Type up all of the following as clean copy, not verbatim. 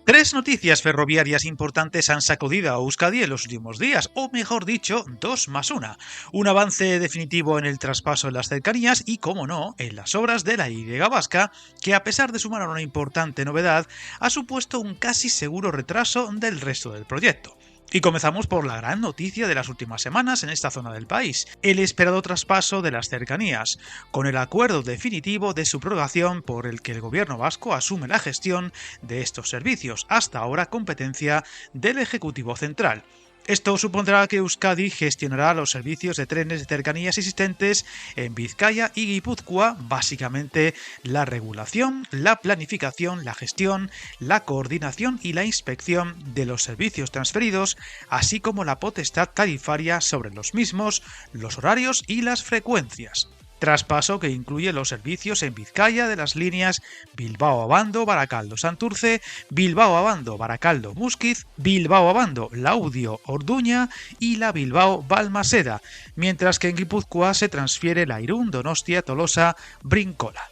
Tres noticias ferroviarias importantes han sacudido a Euskadi en los últimos días, o mejor dicho, dos más una. Un avance definitivo en el traspaso en las cercanías y, como no, en las obras de la Y vasca, que a pesar de sumar a una importante novedad, ha supuesto un casi seguro retraso del resto del proyecto. Y comenzamos por la gran noticia de las últimas semanas en esta zona del país, el esperado traspaso de las cercanías, con el acuerdo definitivo de subrogación por el que el gobierno vasco asume la gestión de estos servicios, hasta ahora competencia del Ejecutivo Central. Esto supondrá que Euskadi gestionará los servicios de trenes de cercanías existentes en Vizcaya y Guipúzcoa, básicamente la regulación, la planificación, la gestión, la coordinación y la inspección de los servicios transferidos, así como la potestad tarifaria sobre los mismos, los horarios y las frecuencias. Traspaso que incluye los servicios en Vizcaya de las líneas Bilbao-Abando, Baracaldo-Santurce, Bilbao-Abando-Baracaldo-Muskiz, Bilbao-Abando-Laudio-Orduña y la Bilbao-Balmaseda, mientras que en Guipúzcoa se transfiere la Irún-Donostia-Tolosa-Brincola.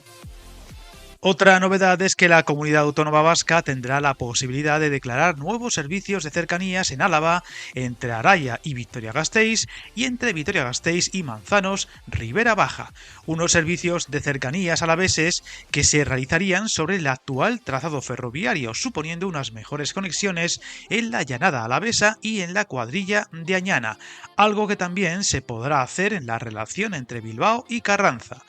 Otra novedad es que la comunidad autónoma vasca tendrá la posibilidad de declarar nuevos servicios de cercanías en Álava entre Araia y Vitoria-Gasteiz y entre Vitoria-Gasteiz y Manzanos, Ribera Baja, unos servicios de cercanías alaveses que se realizarían sobre el actual trazado ferroviario, suponiendo unas mejores conexiones en la llanada alavesa y en la cuadrilla de Añana, algo que también se podrá hacer en la relación entre Bilbao y Carranza.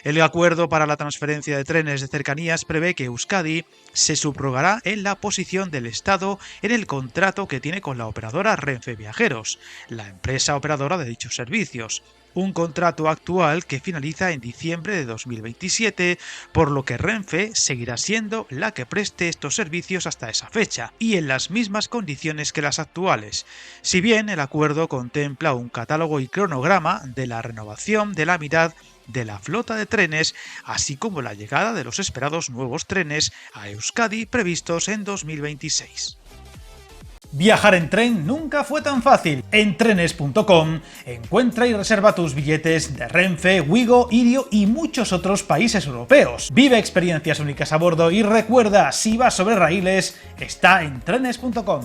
El acuerdo para la transferencia de trenes de cercanías prevé que Euskadi se subrogará en la posición del Estado en el contrato que tiene con la operadora Renfe Viajeros, la empresa operadora de dichos servicios. Un contrato actual que finaliza en diciembre de 2027, por lo que Renfe seguirá siendo la que preste estos servicios hasta esa fecha, y en las mismas condiciones que las actuales, si bien el acuerdo contempla un catálogo y cronograma de la renovación de la mitad de la flota de trenes, así como la llegada de los esperados nuevos trenes a Euskadi previstos en 2026. Viajar en tren nunca fue tan fácil. En trenes.com encuentra y reserva tus billetes de Renfe, Wigo, Irio y muchos otros países europeos. Vive experiencias únicas a bordo y recuerda, si vas sobre raíles, está en trenes.com.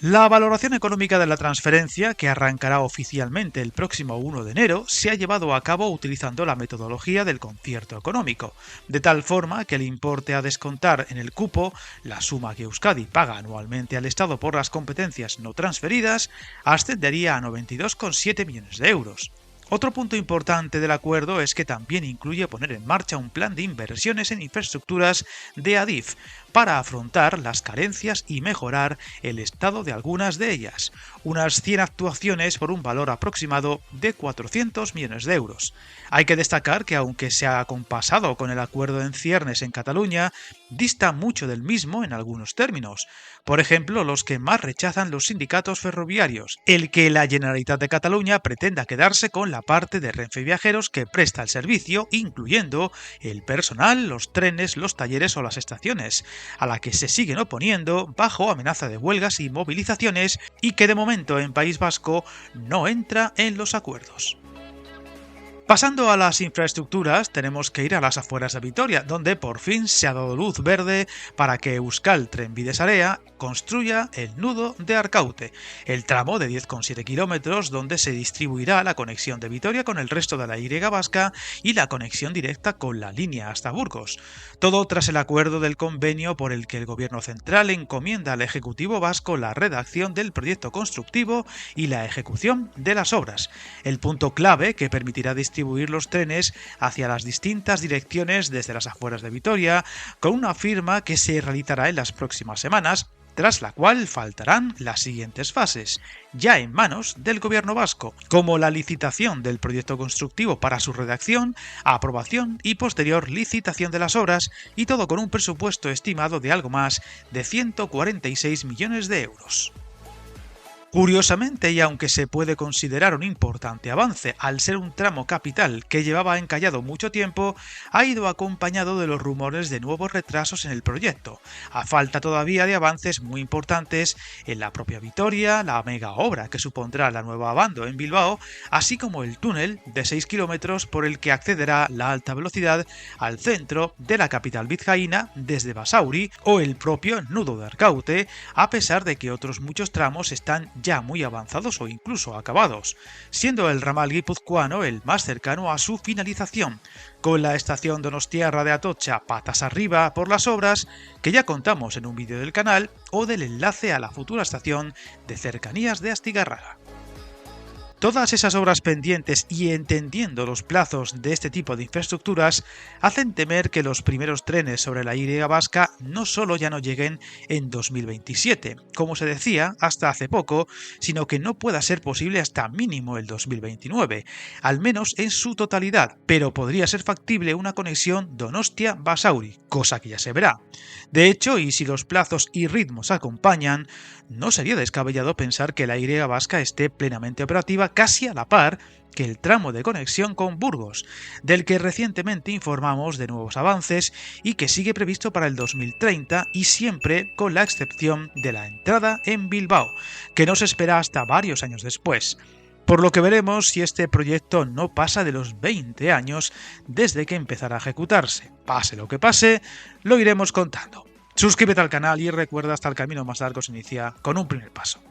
La valoración económica de la transferencia, que arrancará oficialmente el próximo 1 de enero, se ha llevado a cabo utilizando la metodología del concierto económico, de tal forma que el importe a descontar en el cupo, la suma que Euskadi paga anualmente al Estado por las competencias no transferidas, ascendería a 92,7 millones de euros. Otro punto importante del acuerdo es que también incluye poner en marcha un plan de inversiones en infraestructuras de Adif para afrontar las carencias y mejorar el estado de algunas de ellas, unas 100 actuaciones por un valor aproximado de 400 millones de euros. Hay que destacar que aunque se ha compasado con el acuerdo en ciernes en Cataluña, dista mucho del mismo en algunos términos. Por ejemplo, los que más rechazan los sindicatos ferroviarios, el que la Generalitat de Cataluña pretenda quedarse con la parte de Renfe Viajeros que presta el servicio, incluyendo el personal, los trenes, los talleres o las estaciones, a la que se siguen oponiendo bajo amenaza de huelgas y movilizaciones y que de momento en País Vasco no entra en los acuerdos. Pasando a las infraestructuras, tenemos que ir a las afueras de Vitoria, donde por fin se ha dado luz verde para que Euskal Trenbide Sarea construya el nudo de Arkaute, el tramo de 10,7 kilómetros donde se distribuirá la conexión de Vitoria con el resto de la Y vasca y la conexión directa con la línea hasta Burgos. Todo tras el acuerdo del convenio por el que el Gobierno Central encomienda al Ejecutivo vasco la redacción del proyecto constructivo y la ejecución de las obras, el punto clave que permitirá distribuir los trenes hacia las distintas direcciones desde las afueras de Vitoria, con una firma que se realizará en las próximas semanas, tras la cual faltarán las siguientes fases, ya en manos del gobierno vasco, como la licitación del proyecto constructivo para su redacción, aprobación y posterior licitación de las obras, y todo con un presupuesto estimado de algo más de 146 millones de euros. Curiosamente, y aunque se puede considerar un importante avance al ser un tramo capital que llevaba encallado mucho tiempo, ha ido acompañado de los rumores de nuevos retrasos en el proyecto, a falta todavía de avances muy importantes en la propia Vitoria, la mega obra que supondrá la nueva Abando en Bilbao, así como el túnel de 6 kilómetros por el que accederá la alta velocidad al centro de la capital vizcaína desde Basauri, o el propio nudo de Arkaute, a pesar de que otros muchos tramos están ya muy avanzados o incluso acabados, siendo el ramal guipuzcoano el más cercano a su finalización, con la estación donostiarra de Atocha patas arriba por las obras que ya contamos en un vídeo del canal, o del enlace a la futura estación de cercanías de Astigarraga. Todas esas obras pendientes y entendiendo los plazos de este tipo de infraestructuras hacen temer que los primeros trenes sobre la Y vasca no solo ya no lleguen en 2027, como se decía hasta hace poco, sino que no pueda ser posible hasta mínimo el 2029, al menos en su totalidad, pero podría ser factible una conexión Donostia-Basauri, cosa que ya se verá. De hecho, y si los plazos y ritmos acompañan, no sería descabellado pensar que la Y vasca esté plenamente operativa casi a la par que el tramo de conexión con Burgos, del que recientemente informamos de nuevos avances y que sigue previsto para el 2030, y siempre con la excepción de la entrada en Bilbao, que no se espera hasta varios años después. Por lo que veremos si este proyecto no pasa de los 20 años desde que empezará a ejecutarse. Pase lo que pase, lo iremos contando. Suscríbete al canal y recuerda, hasta el camino más largo se inicia con un primer paso.